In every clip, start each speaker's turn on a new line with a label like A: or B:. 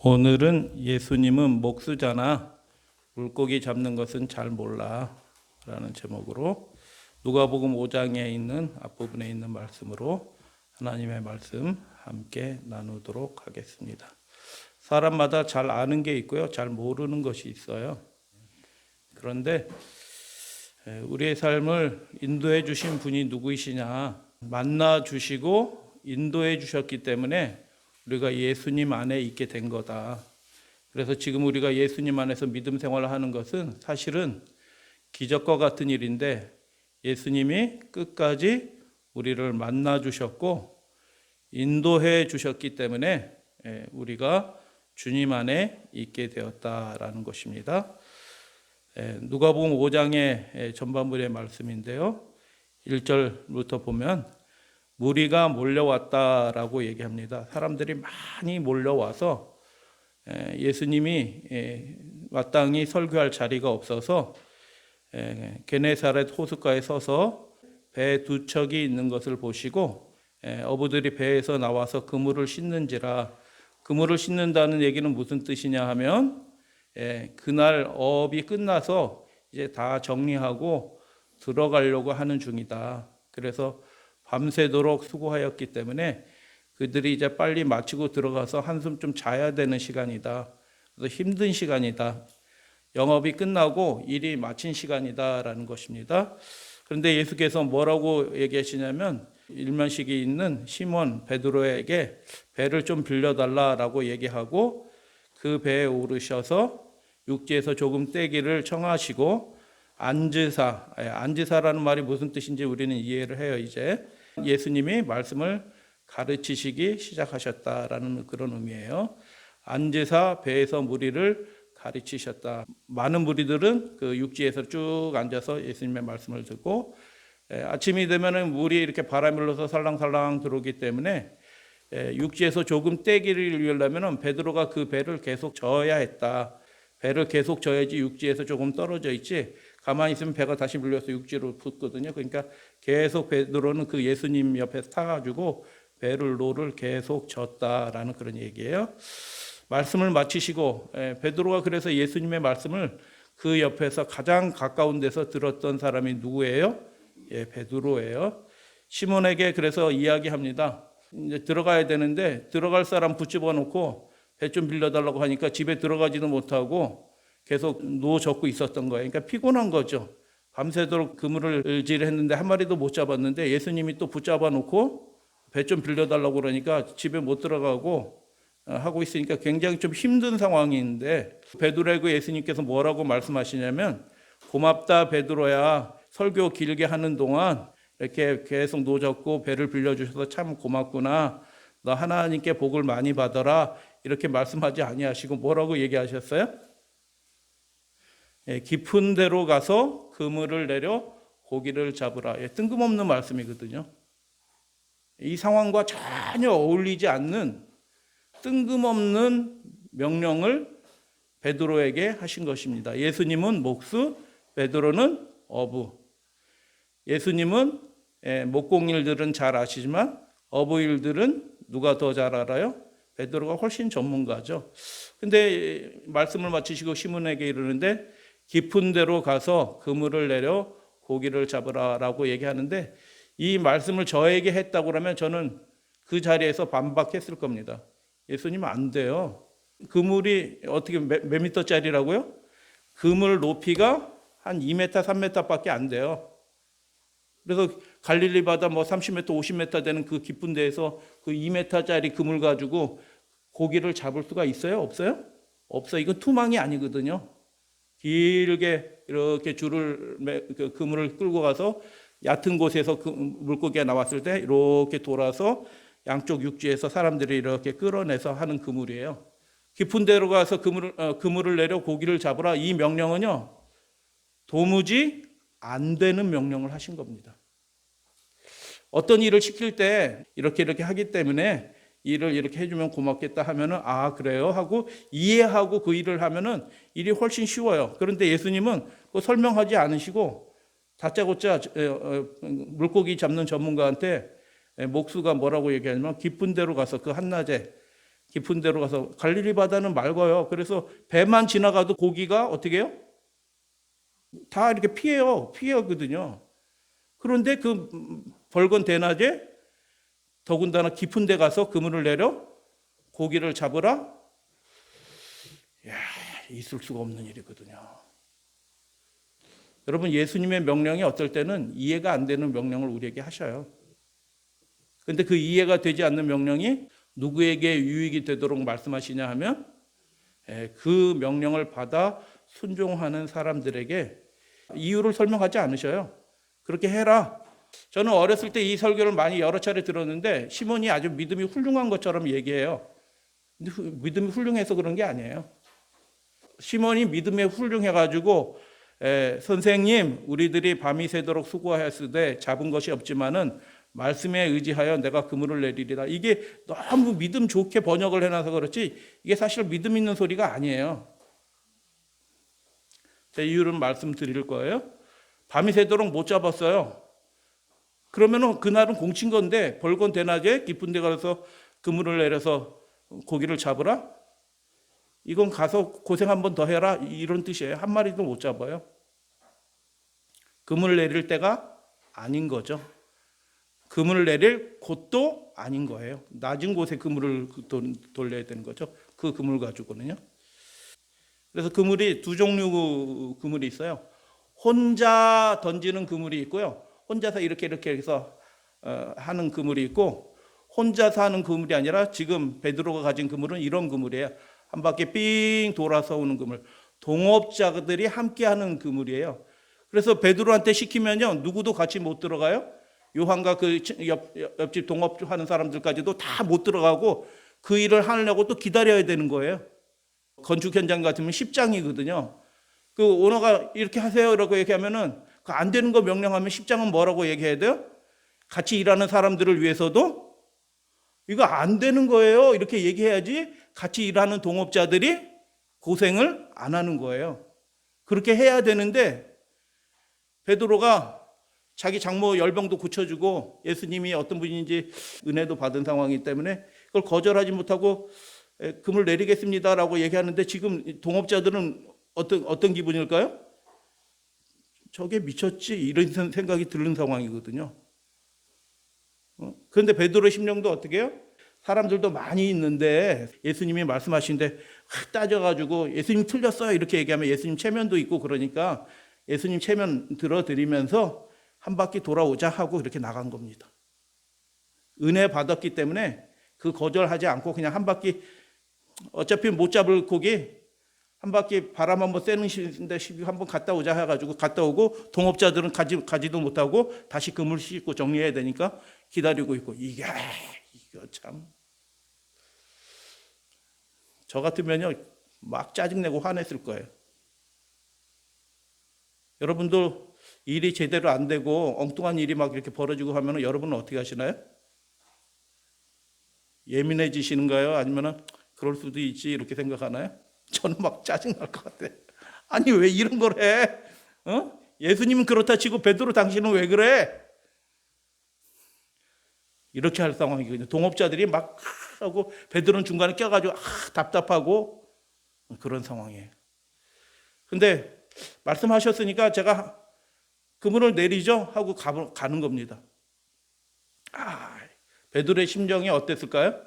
A: 오늘은 예수님은 목수잖아. 물고기 잡는 것은 잘 몰라. 라는 제목으로 누가복음 5장에 있는 앞부분에 있는 말씀으로 하나님의 말씀 함께 나누도록 하겠습니다. 사람마다 잘 아는 게 있고요. 잘 모르는 것이 있어요. 그런데 우리의 삶을 인도해 주신 분이 누구이시냐? 만나 주시고 인도해 주셨기 때문에 우리가 예수님 안에 있게 된 거다. 그래서 지금 우리가 예수님 안에서 믿음 생활을 하는 것은 사실은 기적과 같은 일인데 예수님이 끝까지 우리를 만나 주셨고 인도해 주셨기 때문에 우리가 주님 안에 있게 되었다라는 것입니다. 누가복음 5장의 전반부의 말씀인데요. 1절부터 보면 무리가 몰려왔다라고 얘기합니다. 사람들이 많이 몰려와서 예수님이 마땅히 설교할 자리가 없어서 게네사렛 호숫가에 서서 배 두 척이 있는 것을 보시고 어부들이 배에서 나와서 그물을 씻는지라. 그물을 씻는다는 얘기는 무슨 뜻이냐 하면 그날 어업이 끝나서 이제 다 정리하고 들어가려고 하는 중이다. 그래서 밤새도록 수고하였기 때문에 그들이 이제 빨리 마치고 들어가서 한숨 좀 자야 되는 시간이다. 그래서 힘든 시간이다. 영업이 끝나고 일이 마친 시간이다라는 것입니다. 그런데 예수께서 뭐라고 얘기하시냐면 일면식이 있는 시몬 베드로에게 배를 좀 빌려달라라고 얘기하고 그 배에 오르셔서 육지에서 조금 떼기를 청하시고 앉으사라는 말이 무슨 뜻인지 우리는 이해를 해요. 이제 예수님이 말씀을 가르치시기 시작하셨다라는 그런 의미예요. 앉으사 배에서 무리를 가르치셨다. 많은 무리들은 그 육지에서 쭉 앉아서 예수님의 말씀을 듣고 아침이 되면은 물이 이렇게 바람이 불러서 살랑살랑 들어오기 때문에 육지에서 조금 떼기를 위하려면은 베드로가 그 배를 계속 저어야 했다. 배를 계속 저어야지 육지에서 조금 떨어져 있지 가만히 있으면 배가 다시 밀려서 육지로 붙거든요. 그러니까 계속 베드로는 그 예수님 옆에서 타가지고 배를 계속 졌다라는 그런 얘기예요. 말씀을 마치시고 베드로가 그래서 예수님의 말씀을 그 옆에서 가장 가까운 데서 들었던 사람이 누구예요? 베드로예요. 시몬에게 그래서 이야기합니다. 이제 들어가야 되는데 들어갈 사람 붙잡아 놓고 배 좀 빌려달라고 하니까 집에 들어가지도 못하고 계속 누워 젖고 있었던 거예요. 그러니까 피곤한 거죠. 밤새도록 그물을 질했는데 한 마리도 못 잡았는데 예수님이 또 붙잡아 놓고 배 좀 빌려달라고 그러니까 집에 못 들어가고 하고 있으니까 굉장히 좀 힘든 상황인데 베드로에게 예수님께서 뭐라고 말씀하시냐면 고맙다 베드로야, 설교 길게 하는 동안 이렇게 계속 노졌고 배를 빌려주셔서 참 고맙구나. 너 하나님께 복을 많이 받아라. 이렇게 말씀하지 아니하시고 뭐라고 얘기하셨어요? 깊은 데로 가서 그물을 내려 고기를 잡으라. 뜬금없는 말씀이거든요. 이 상황과 전혀 어울리지 않는 뜬금없는 명령을 베드로에게 하신 것입니다. 예수님은 목수, 베드로는 어부. 예수님은 목공일들은 잘 아시지만 어부일들은 누가 더 잘 알아요? 베드로가 훨씬 전문가죠. 근데 말씀을 마치시고 시몬에게 이르는데 깊은 데로 가서 그물을 내려 고기를 잡으라라고 얘기하는데 이 말씀을 저에게 했다고 그러면 저는 그 자리에서 반박했을 겁니다. 예수님 안 돼요. 그물이 어떻게 몇 미터짜리라고요? 그물 높이가 한 2m, 3m밖에 안 돼요. 그래서 갈릴리 바다 30m, 50m 되는 그 깊은 데에서 그 2m짜리 그물 가지고 고기를 잡을 수가 있어요? 없어요? 없어요. 이건 투망이 아니거든요. 길게 이렇게 그물을 끌고 가서 얕은 곳에서 그 물고기가 나왔을 때 이렇게 돌아서 양쪽 육지에서 사람들이 이렇게 끌어내서 하는 그물이에요. 깊은 데로 가서 그물을 내려 고기를 잡으라. 이 명령은요, 도무지 안 되는 명령을 하신 겁니다. 어떤 일을 시킬 때 이렇게 하기 때문에 일을 이렇게 해주면 고맙겠다 하면은 그래요 하고 이해하고 그 일을 하면은 일이 훨씬 쉬워요. 그런데 예수님은 그거 설명하지 않으시고 다짜고짜 물고기 잡는 전문가한테 목수가 뭐라고 얘기하냐면 깊은 데로 가서 그 한낮에 깊은 데로 가서 갈릴리 바다는 맑아요. 그래서 배만 지나가도 고기가 어떻게 해요? 다 이렇게 피하거든요. 그런데 그 벌건 대낮에 더군다나 깊은 데 가서 그물을 내려 고기를 잡으라? 이야, 있을 수가 없는 일이거든요. 여러분, 예수님의 명령이 어떨 때는 이해가 안 되는 명령을 우리에게 하셔요. 그런데 그 이해가 되지 않는 명령이 누구에게 유익이 되도록 말씀하시냐 하면 그 명령을 받아 순종하는 사람들에게 이유를 설명하지 않으셔요. 그렇게 해라. 저는 어렸을 때 이 설교를 많이 여러 차례 들었는데 시몬이 아주 믿음이 훌륭한 것처럼 얘기해요. 근데 믿음이 훌륭해서 그런 게 아니에요. 시몬이 믿음에 훌륭해가지고 선생님, 우리들이 밤이 새도록 수고하였으되 잡은 것이 없지만은 말씀에 의지하여 내가 그물을 내리리라. 이게 너무 믿음 좋게 번역을 해놔서 그렇지 이게 사실 믿음 있는 소리가 아니에요. 제 이유를 말씀드릴 거예요. 밤이 새도록 못 잡았어요. 그러면은 그날은 공친 건데 벌건 대낮에 깊은 데 가서 그물을 내려서 고기를 잡으라? 이건 가서 고생 한 번 더 해라 이런 뜻이에요. 한 마리도 못 잡아요. 그물을 내릴 때가 아닌 거죠. 그물을 내릴 곳도 아닌 거예요. 낮은 곳에 그물을 돌려야 되는 거죠. 그 그물 가지고는요. 그래서 그물이 두 종류 그물이 있어요. 혼자 던지는 그물이 있고요. 혼자서 이렇게 해서 하는 그물이 있고 혼자서 하는 그물이 아니라 지금 베드로가 가진 그물은 이런 그물이에요. 한 바퀴 삥 돌아서 오는 그물. 동업자들이 함께 하는 그물이에요. 그래서 베드로한테 시키면요. 누구도 같이 못 들어가요. 요한과 그 옆집 동업하는 사람들까지도 다 못 들어가고 그 일을 하려고 또 기다려야 되는 거예요. 건축 현장 같으면 10장이거든요. 그 오너가 이렇게 하세요 이렇게 얘기하면은 그 안 되는 거 명령하면 10장은 뭐라고 얘기해야 돼요? 같이 일하는 사람들을 위해서도 이거 안 되는 거예요 이렇게 얘기해야지 같이 일하는 동업자들이 고생을 안 하는 거예요. 그렇게 해야 되는데 베드로가 자기 장모 열병도 고쳐주고 예수님이 어떤 분인지 은혜도 받은 상황이기 때문에 그걸 거절하지 못하고 금을 내리겠습니다라고 얘기하는데 지금 동업자들은 어떤 기분일까요? 저게 미쳤지 이런 생각이 드는 상황이거든요. 그런데 베드로의 심령도 어떻게 해요? 사람들도 많이 있는데 예수님이 말씀하시는데 확 따져가지고 예수님 틀렸어요 이렇게 얘기하면 예수님 체면도 있고 그러니까 예수님 체면 들어드리면서 한 바퀴 돌아오자 하고 이렇게 나간 겁니다. 은혜 받았기 때문에 그 거절하지 않고 그냥 한 바퀴 어차피 못 잡을 고기 한 바퀴 바람 한번 쐬는 데 한번 갔다 오자 해가지고 갔다 오고 동업자들은 가지도 못하고 다시 그물 씻고 정리해야 되니까 기다리고 있고 이거 참 저 같으면요 막 짜증내고 화냈을 거예요. 여러분도 일이 제대로 안 되고 엉뚱한 일이 막 이렇게 벌어지고 하면 여러분은 어떻게 하시나요? 예민해지시는가요? 아니면 그럴 수도 있지 이렇게 생각하나요? 저는 막 짜증날 것 같아. 아니 왜 이런 걸 해? 예수님은 그렇다 치고 베드로 당신은 왜 그래? 이렇게 할 상황이거든요. 동업자들이 막 하고 베드로는 중간에 껴가지고 답답하고 그런 상황이에요. 근데 말씀하셨으니까 제가 그물을 내리죠 하고 가는 겁니다. 베드로의 심정이 어땠을까요?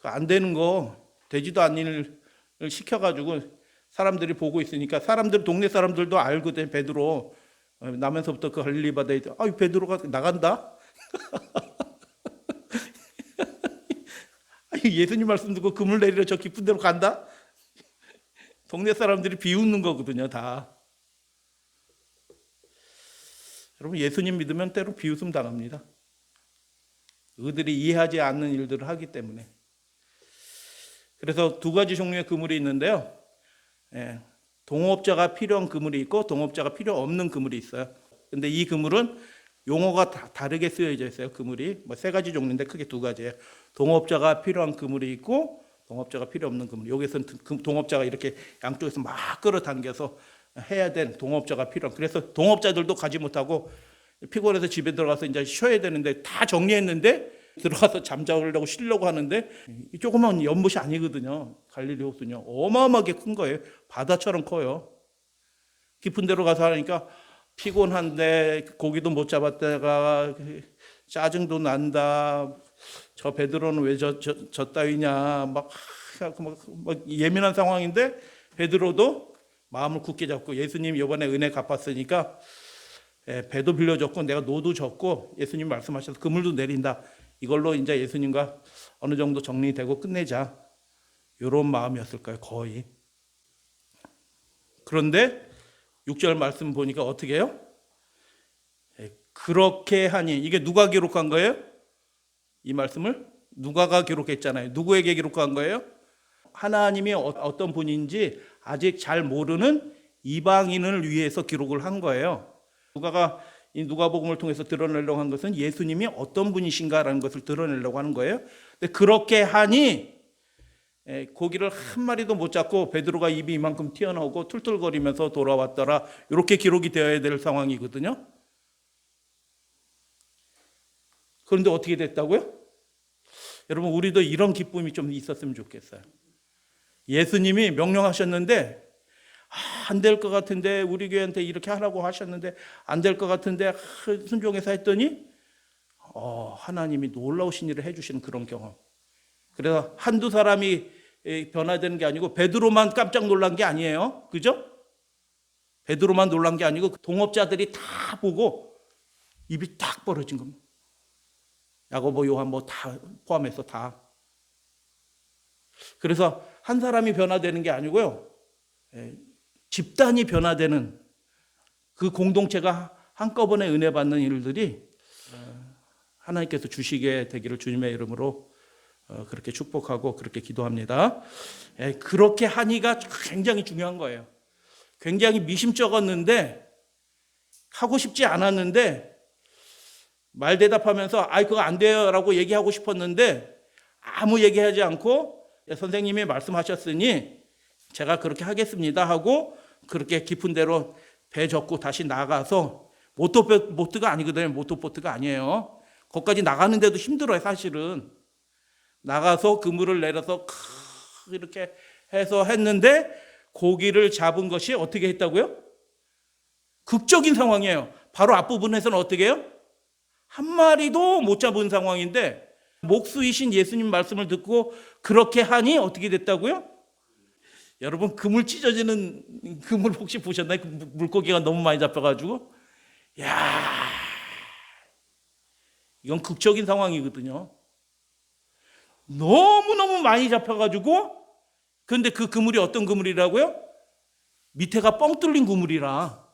A: 안 되는 거 되지도 않는 일을 시켜가지고 사람들이 보고 있으니까 동네 사람들도 알거든. 베드로 나면서부터 그 갈릴리 바다에 베드로가 나간다. 예수님 말씀 듣고 그물 내리러 저 깊은 데로 간다. 동네 사람들이 비웃는 거거든요, 다. 여러분 예수님 믿으면 때로 비웃음 당합니다. 그들이 이해하지 않는 일들을 하기 때문에. 그래서 두 가지 종류의 그물이 있는데요. 동업자가 필요한 그물이 있고 동업자가 필요 없는 그물이 있어요. 근데 이 그물은 용어가 다르게 쓰여져 있어요. 그물이 세 가지 종류인데 크게 두 가지예요. 동업자가 필요한 그물이 있고 동업자가 필요 없는 그물. 여기서는 동업자가 이렇게 양쪽에서 막 끌어당겨서 해야 된 동업자가 필요한. 그래서 동업자들도 가지 못하고 피곤해서 집에 들어가서 이제 쉬어야 되는데 다 정리했는데 들어가서 잠자려고 쉬려고 하는데 이 조그만 연못이 아니거든요. 갈릴리 호수는요. 어마어마하게 큰 거예요. 바다처럼 커요. 깊은 데로 가서 하니까 피곤한데 고기도 못 잡았다가 짜증도 난다. 저 베드로는 왜 저 따위냐. 막 예민한 상황인데 베드로도 마음을 굳게 잡고 예수님 이번에 은혜 갚았으니까 배도 빌려줬고 내가 노도 졌고 예수님 말씀하셔서 그물도 내린다. 이걸로 이제 예수님과 어느 정도 정리되고 끝내자. 이런 마음이었을까요? 거의. 그런데 6절 말씀 보니까 어떻게 해요? 그렇게 하니 이게 누가 기록한 거예요? 이 말씀을 누가가 기록했잖아요. 누구에게 기록한 거예요? 하나님이 어떤 분인지 아직 잘 모르는 이방인을 위해서 기록을 한 거예요. 누가가 이 누가복음을 통해서 드러내려고 한 것은 예수님이 어떤 분이신가라는 것을 드러내려고 하는 거예요. 근데 그렇게 하니 고기를 한 마리도 못 잡고 베드로가 입이 이만큼 튀어나오고 툴툴거리면서 돌아왔더라. 이렇게 기록이 되어야 될 상황이거든요. 그런데 어떻게 됐다고요? 여러분 우리도 이런 기쁨이 좀 있었으면 좋겠어요. 예수님이 명령하셨는데 안 될 것 같은데 우리 교회한테 이렇게 하라고 하셨는데 안 될 것 같은데 순종해서 했더니 하나님이 놀라우신 일을 해주시는 그런 경험. 그래서 한두 사람이 변화되는 게 아니고 베드로만 깜짝 놀란 게 아니에요. 그죠? 베드로만 놀란 게 아니고 동업자들이 다 보고 입이 딱 벌어진 겁니다. 야고보, 요한 다 포함해서 다. 그래서 한 사람이 변화되는 게 아니고요. 집단이 변화되는 그 공동체가 한꺼번에 은혜 받는 일들이 하나님께서 주시게 되기를 주님의 이름으로 그렇게 축복하고 그렇게 기도합니다. 그렇게 하니가 굉장히 중요한 거예요. 굉장히 미심쩍었는데 하고 싶지 않았는데 말 대답하면서 그거 안 돼요 라고 얘기하고 싶었는데 아무 얘기하지 않고 선생님이 말씀하셨으니 제가 그렇게 하겠습니다 하고 그렇게 깊은 데로 배 접고 다시 나가서 모터보트가 아니거든요. 모터보트가 아니에요. 거기까지 나가는데도 힘들어요. 사실은. 나가서 그물을 내려서 이렇게 해서 했는데 고기를 잡은 것이 어떻게 했다고요? 극적인 상황이에요. 바로 앞부분에서는 어떻게 해요? 한 마리도 못 잡은 상황인데 목수이신 예수님 말씀을 듣고 그렇게 하니 어떻게 됐다고요? 여러분 그물 찢어지는 그물 혹시 보셨나요? 물고기가 너무 많이 잡혀가지고 이건 극적인 상황이거든요. 너무너무 많이 잡혀가지고 근데 그 그물이 어떤 그물이라고요? 밑에가 뻥 뚫린 그물이라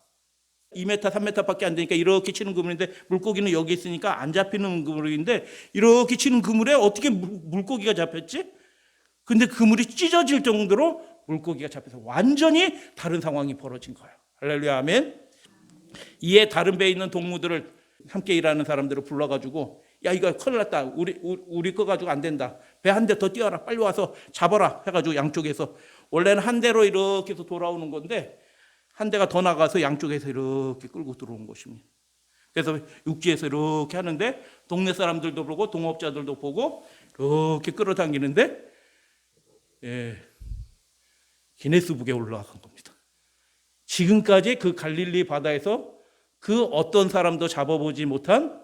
A: 2m, 3m밖에 안 되니까 이렇게 치는 그물인데 물고기는 여기 있으니까 안 잡히는 그물인데 이렇게 치는 그물에 어떻게 물고기가 잡혔지? 근데 그물이 찢어질 정도로 물고기가 잡혀서 완전히 다른 상황이 벌어진 거예요. 할렐루야 아멘. 이에 다른 배에 있는 동무들을 함께 일하는 사람들을 불러가지고 이거 큰일 났다. 우리 거 가지고 안 된다. 배 한 대 더 띄워라. 빨리 와서 잡아라. 해가지고 양쪽에서 원래는 한 대로 이렇게 해서 돌아오는 건데 한 대가 더 나가서 양쪽에서 이렇게 끌고 들어온 것입니다. 그래서 육지에서 이렇게 하는데 동네 사람들도 보고 동업자들도 보고 이렇게 끌어당기는데 기네스북에 올라간 겁니다. 지금까지 그 갈릴리 바다에서 그 어떤 사람도 잡아보지 못한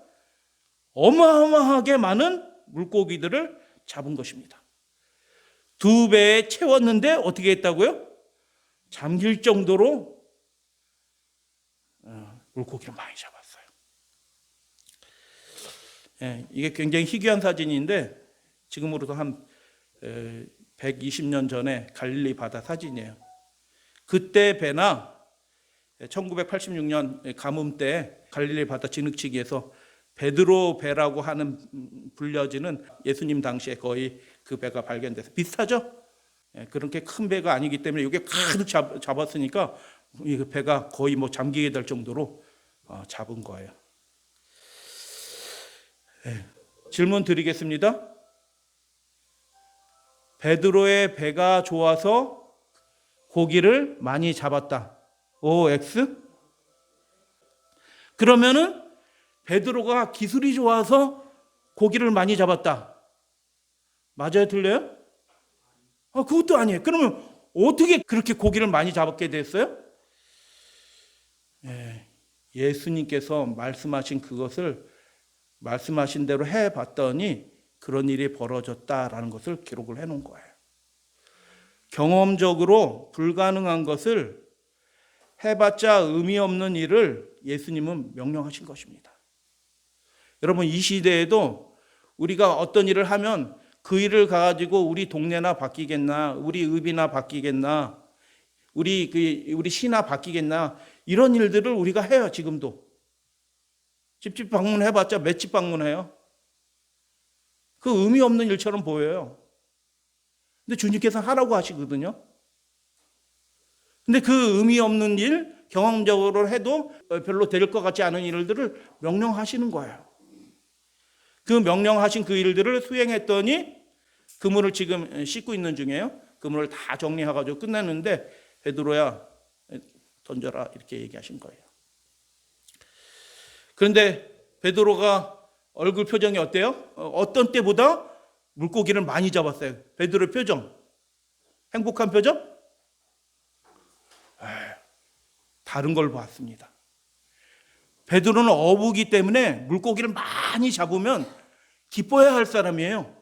A: 어마어마하게 많은 물고기들을 잡은 것입니다. 2배에 채웠는데 어떻게 했다고요? 잠길 정도로 물고기를 많이 잡았어요. 이게 굉장히 희귀한 사진인데 지금으로부터 한 120년 전에 갈릴리 바다 사진이에요. 그때 배나 1986년 가뭄 때 갈릴리 바다 진흙치기에서 베드로 배라고 하는 불려지는 예수님 당시에 거의 그 배가 발견돼서 비슷하죠? 그렇게 큰 배가 아니기 때문에 이게 가득 잡았으니까 이 배가 거의 잠기게 될 정도로 잡은 거예요. 질문 드리겠습니다. 베드로의 배가 좋아서 고기를 많이 잡았다. OX? 그러면은 베드로가 기술이 좋아서 고기를 많이 잡았다. 맞아요? 틀려요? 그것도 아니에요. 그러면 어떻게 그렇게 고기를 많이 잡게 됐어요? 예수님께서 말씀하신 그것을 말씀하신 대로 해봤더니 그런 일이 벌어졌다라는 것을 기록을 해놓은 거예요. 경험적으로 불가능한 것을 해봤자 의미 없는 일을 예수님은 명령하신 것입니다. 여러분, 이 시대에도 우리가 어떤 일을 하면 그 일을 가지고 우리 동네나 바뀌겠나, 우리 읍이나 바뀌겠나, 우리 시나 바뀌겠나, 이런 일들을 우리가 해요. 지금도 집집 방문해봤자 몇 집 방문해요. 그 의미 없는 일처럼 보여요. 근데 주님께서 하라고 하시거든요. 근데 그 의미 없는 일, 경험적으로 해도 별로 될 것 같지 않은 일들을 명령하시는 거예요. 그 명령하신 그 일들을 수행했더니 그물을 지금 씻고 있는 중이에요. 그물을 다 정리해가지고 끝났는데 베드로야 던져라 이렇게 얘기하신 거예요. 그런데 베드로가 얼굴 표정이 어때요? 어떤 때보다 물고기를 많이 잡았어요. 베드로의 표정. 행복한 표정? 다른 걸 봤습니다. 베드로는 어부기 때문에 물고기를 많이 잡으면 기뻐해야 할 사람이에요.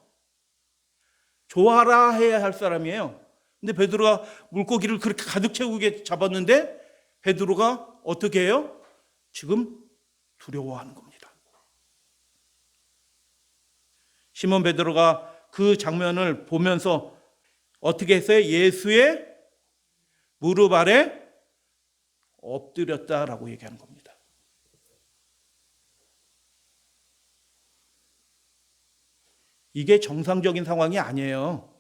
A: 좋아라 해야 할 사람이에요. 근데 베드로가 물고기를 그렇게 가득 채우게 잡았는데 베드로가 어떻게 해요? 지금 두려워하는 겁니다. 시몬 베드로가 그 장면을 보면서 어떻게 했어요? 예수의 무릎 아래 엎드렸다라고 얘기하는 겁니다. 이게 정상적인 상황이 아니에요.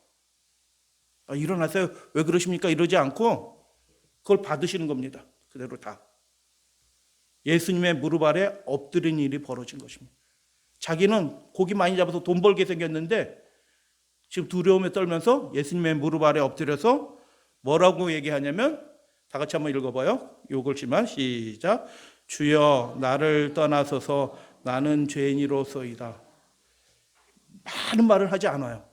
A: 일어나세요. 왜 그러십니까? 이러지 않고 그걸 받으시는 겁니다. 그대로 다. 예수님의 무릎 아래 엎드린 일이 벌어진 것입니다. 자기는 고기 많이 잡아서 돈 벌게 생겼는데 지금 두려움에 떨면서 예수님의 무릎 아래 엎드려서 뭐라고 얘기하냐면 다 같이 한번 읽어봐요. 요글씨만 시작. 주여 나를 떠나소서 나는 죄인이로소이다. 많은 말을 하지 않아요.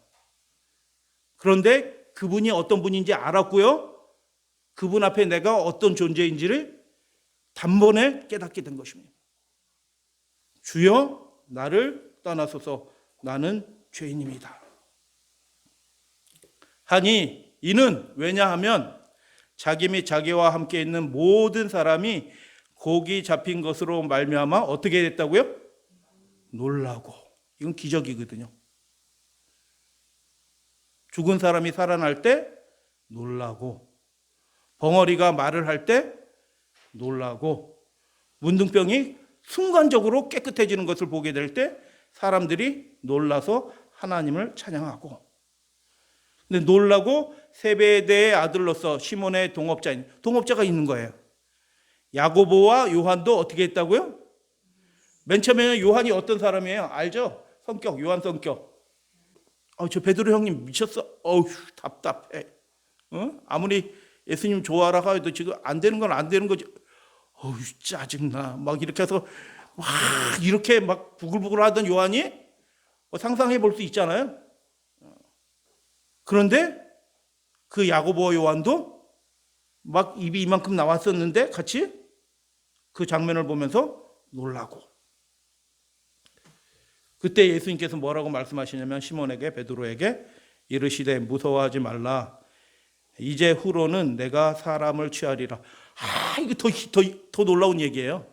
A: 그런데 그분이 어떤 분인지 알았고요. 그분 앞에 내가 어떤 존재인지를 단번에 깨닫게 된 것입니다. 주여 나를 떠나소서 나는 죄인입니다. 하니 이는 왜냐하면 자기 및 자기와 함께 있는 모든 사람이 고기 잡힌 것으로 말미암아 어떻게 됐다고요? 놀라고. 이건 기적이거든요. 죽은 사람이 살아날 때 놀라고, 벙어리가 말을 할 때 놀라고, 문둥병이 순간적으로 깨끗해지는 것을 보게 될 때 사람들이 놀라서 하나님을 찬양하고, 근데 놀라고 세베대의 아들로서 시몬의 동업자가 있는 거예요. 야고보와 요한도 어떻게 했다고요? 맨 처음에는 요한이 어떤 사람이에요? 알죠? 성격, 요한 성격. 저 베드로 형님 미쳤어. 어휴 답답해. 아무리 예수님 좋아라 해도 지금 안 되는 건 안 되는 거지. 어휴 짜증나. 막 이렇게 해서 막 이렇게 막 부글부글 하던 요한이 상상해 볼 수 있잖아요. 그런데 그 야고보와 요한도 막 입이 이만큼 나왔었는데 같이 그 장면을 보면서 놀라고. 그때 예수님께서 뭐라고 말씀하시냐면 시몬에게 베드로에게 이르시되 무서워하지 말라. 이제 후로는 내가 사람을 취하리라. 이게 더 놀라운 얘기예요.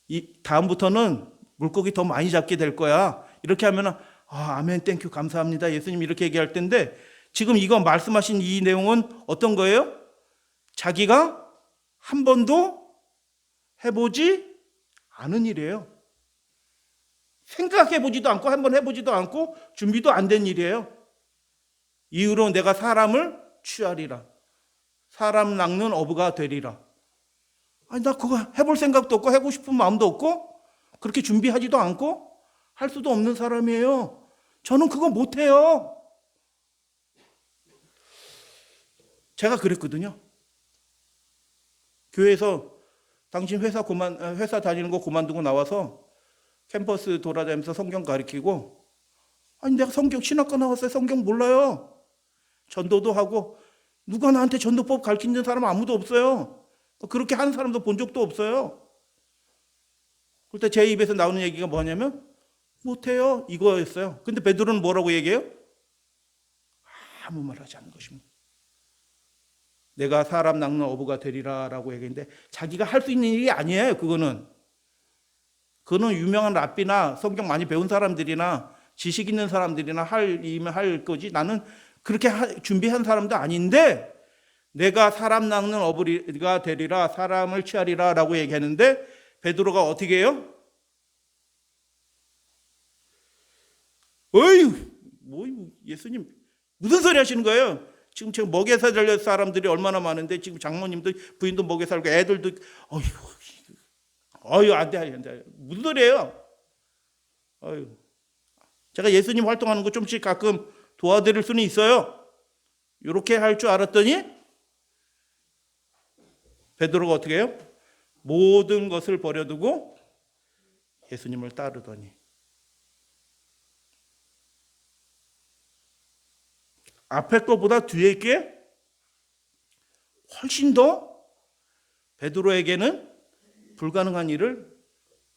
A: 이 다음부터는 물고기 더 많이 잡게 될 거야. 이렇게 하면은 아멘 땡큐 감사합니다. 예수님 이렇게 얘기할 텐데 지금 이거 말씀하신 이 내용은 어떤 거예요? 자기가 한 번도 해보지 않은 일이에요. 생각해보지도 않고 한번 해보지도 않고 준비도 안 된 일이에요. 이후로 내가 사람을 취하리라. 사람 낚는 어부가 되리라. 나 그거 해볼 생각도 없고 하고 싶은 마음도 없고 그렇게 준비하지도 않고 할 수도 없는 사람이에요. 저는 그거 못해요. 제가 그랬거든요. 교회에서 당신 회사 다니는 거 그만두고 나와서 캠퍼스 돌아다니면서 성경 가르치고, 아니 내가 성경 신학과 나왔어요. 성경 몰라요. 전도도 하고 누가 나한테 전도법 가르치는 사람 아무도 없어요. 그렇게 하는 사람도 본 적도 없어요. 그때 제 입에서 나오는 얘기가 뭐냐면 못해요 이거였어요. 근데 베드로는 뭐라고 얘기해요? 아무 말 하지 않는 것입니다. 내가 사람 낚는 어부가 되리라 라고 얘기했는데 자기가 할 수 있는 일이 아니에요. 그거는 유명한 랍비나 성경 많이 배운 사람들이나 지식 있는 사람들이나 할 거지, 나는 그렇게 준비한 사람도 아닌데 내가 사람 낚는 어부가 되리라, 사람을 취하리라 라고 얘기했는데 베드로가 어떻게 해요? 어휴, 뭐 예수님 무슨 소리 하시는 거예요? 지금 먹여 살릴 사람들이 얼마나 많은데 지금 장모님도 부인도 먹여 살고 애들도 어휴 안 돼. 무슨 소리예요? 어휴. 제가 예수님 활동하는 거 좀씩 가끔 도와드릴 수는 있어요. 이렇게 할 줄 알았더니 베드로가 어떻게 해요? 모든 것을 버려두고 예수님을 따르더니. 앞에 것보다 뒤에 게 훨씬 더 베드로에게는 불가능한 일을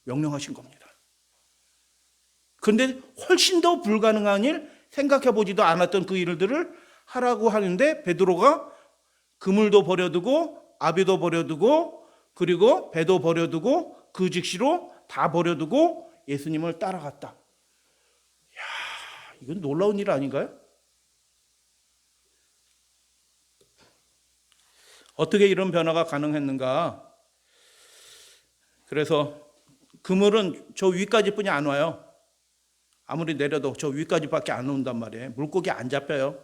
A: 명령하신 겁니다. 그런데 훨씬 더 불가능한 일, 생각해 보지도 않았던 그 일들을 하라고 하는데 베드로가 그물도 버려두고 아비도 버려두고 그리고 배도 버려두고 그 즉시로 다 버려두고 예수님을 따라갔다. 이야, 이건 놀라운 일 아닌가요? 어떻게 이런 변화가 가능했는가? 그래서 그물은 저 위까지뿐이 안 와요. 아무리 내려도 저 위까지밖에 안 온단 말이에요. 물고기 안 잡혀요.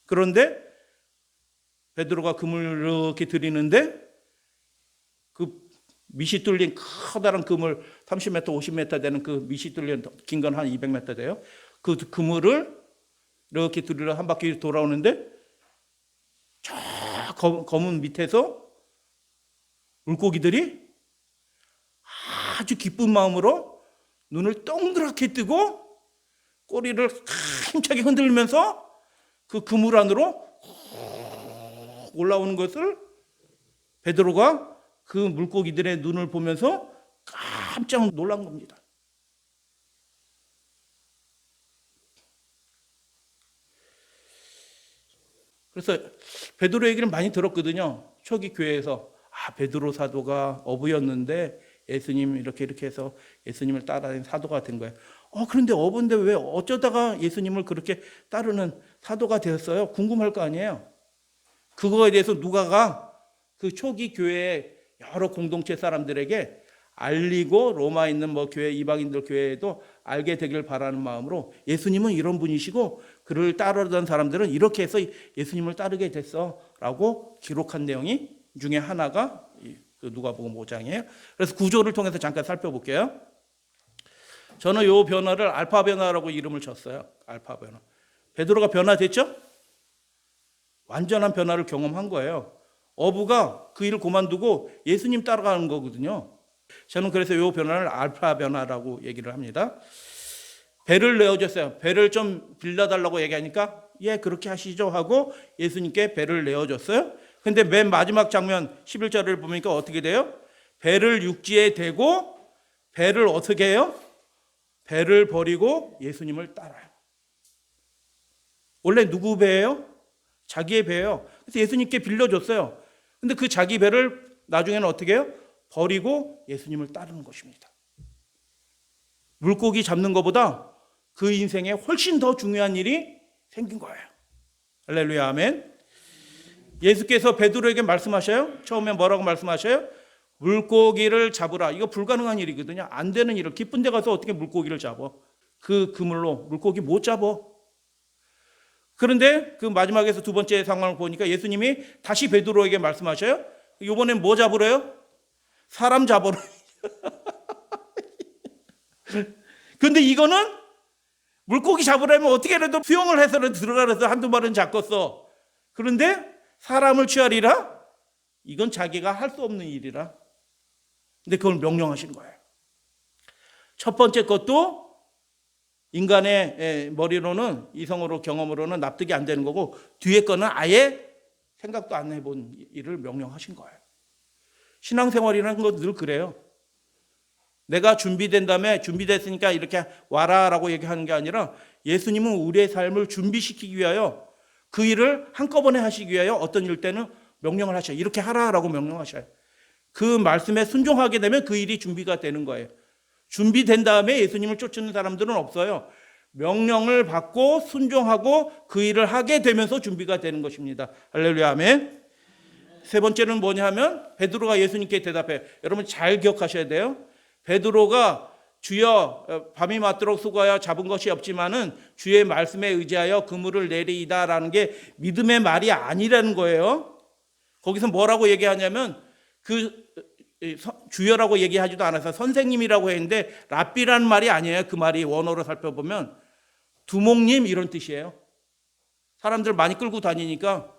A: 그런데 베드로가 그물을 이렇게 들이는데 그 밑이 뚫린 커다란 그물 30m, 50m 되는 그 밑이 뚫린 긴 건 한 200m 돼요. 그 그물을 이렇게 들이러 한 바퀴 돌아오는데 저 검은 밑에서 물고기들이 아주 기쁜 마음으로 눈을 동그랗게 뜨고 꼬리를 힘차게 흔들면서 그 그물 안으로 올라오는 것을 베드로가 그 물고기들의 눈을 보면서 깜짝 놀란 겁니다. 그래서 베드로 얘기를 많이 들었거든요. 초기 교회에서 베드로 사도가 어부였는데 예수님 이렇게 해서 예수님을 따라다니는 사도가 된 거예요. 그런데 어부인데 왜 어쩌다가 예수님을 그렇게 따르는 사도가 되었어요? 궁금할 거 아니에요. 그거에 대해서 누가가 그 초기 교회의 여러 공동체 사람들에게 알리고 로마에 있는 뭐 교회 이방인들 교회에도 알게 되길 바라는 마음으로 예수님은 이런 분이시고 그를 따르던 사람들은 이렇게 해서 예수님을 따르게 됐어라고 기록한 내용이 중에 하나가 누가복음 5장이에요. 그래서 구조를 통해서 잠깐 살펴볼게요. 저는 이 변화를 알파 변화라고 이름을 줬어요. 알파 변화. 베드로가 변화됐죠? 완전한 변화를 경험한 거예요. 어부가 그 일을 그만두고 예수님 따라가는 거거든요. 저는 그래서 이 변화를 알파 변화라고 얘기를 합니다. 배를 내어줬어요. 배를 좀 빌려달라고 얘기하니까 예 그렇게 하시죠 하고 예수님께 배를 내어줬어요. 근데 맨 마지막 장면 11절을 보니까 어떻게 돼요? 배를 육지에 대고 배를 어떻게 해요? 배를 버리고 예수님을 따라요. 원래 누구 배예요? 자기의 배예요. 그래서 예수님께 빌려줬어요. 근데 그 자기 배를 나중에는 어떻게 해요? 버리고 예수님을 따르는 것입니다. 물고기 잡는 것보다 그 인생에 훨씬 더 중요한 일이 생긴 거예요. 할렐루야 아멘. 예수께서 베드로에게 말씀하셔요. 처음에 뭐라고 말씀하셔요? 물고기를 잡으라. 이거 불가능한 일이거든요. 안 되는 일을. 깊은 데 가서 어떻게 물고기를 잡아? 그 그물로 물고기 못 잡아. 그런데 그 마지막에서 두 번째 상황을 보니까 예수님이 다시 베드로에게 말씀하셔요. 이번엔 뭐 잡으래요? 사람 잡으라. 근데 이거는 물고기 잡으려면 어떻게라도 수영을 해서라도 들어가서 한두 마리는 잡겠어. 그런데 사람을 취하리라? 이건 자기가 할 수 없는 일이라. 근데 그걸 명령하신 거예요. 첫 번째 것도 인간의 머리로는, 이성으로 경험으로는 납득이 안 되는 거고, 뒤에 거는 아예 생각도 안 해본 일을 명령하신 거예요. 신앙생활이라는 건 늘 그래요. 내가 준비된 다음에 준비됐으니까 이렇게 와라라고 얘기하는 게 아니라, 예수님은 우리의 삶을 준비시키기 위하여 그 일을 한꺼번에 하시기 위하여 어떤 일 때는 명령을 하셔요. 이렇게 하라라고 명령하셔요. 그 말씀에 순종하게 되면 그 일이 준비가 되는 거예요. 준비된 다음에 예수님을 쫓는 사람들은 없어요. 명령을 받고 순종하고 그 일을 하게 되면서 준비가 되는 것입니다. 할렐루야, 아멘. 세 번째는 뭐냐 하면 베드로가 예수님께 대답해요. 여러분 잘 기억하셔야 돼요. 베드로가 주여 밤이 맞도록 수고하여 잡은 것이 없지만은 주의 말씀에 의지하여 그물을 내리이다라는 게 믿음의 말이 아니라는 거예요. 거기서 뭐라고 얘기하냐면 그 주여라고 얘기하지도 않아서 선생님이라고 했는데 랍비라는 말이 아니에요. 그 말이 원어로 살펴보면 두목님 이런 뜻이에요. 사람들 많이 끌고 다니니까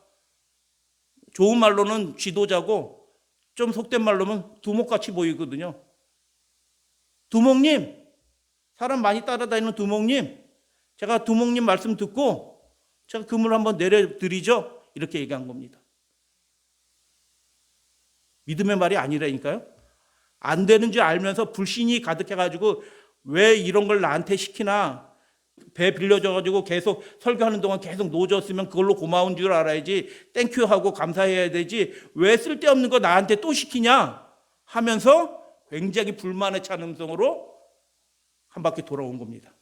A: 좋은 말로는 지도자고 좀 속된 말로는 두목같이 보이거든요. 두목님, 사람 많이 따라다니는 두목님, 제가 두목님 말씀 듣고 제가 그물 한번 내려드리죠. 이렇게 얘기한 겁니다. 믿음의 말이 아니라니까요. 안 되는 줄 알면서 불신이 가득해가지고 왜 이런 걸 나한테 시키나, 배 빌려줘가지고 계속 설교하는 동안 계속 노졌으면 그걸로 고마운 줄 알아야지, 땡큐 하고 감사해야 되지, 왜 쓸데없는 거 나한테 또 시키냐 하면서 굉장히 불만에 찬 음성으로 한 바퀴 돌아온 겁니다.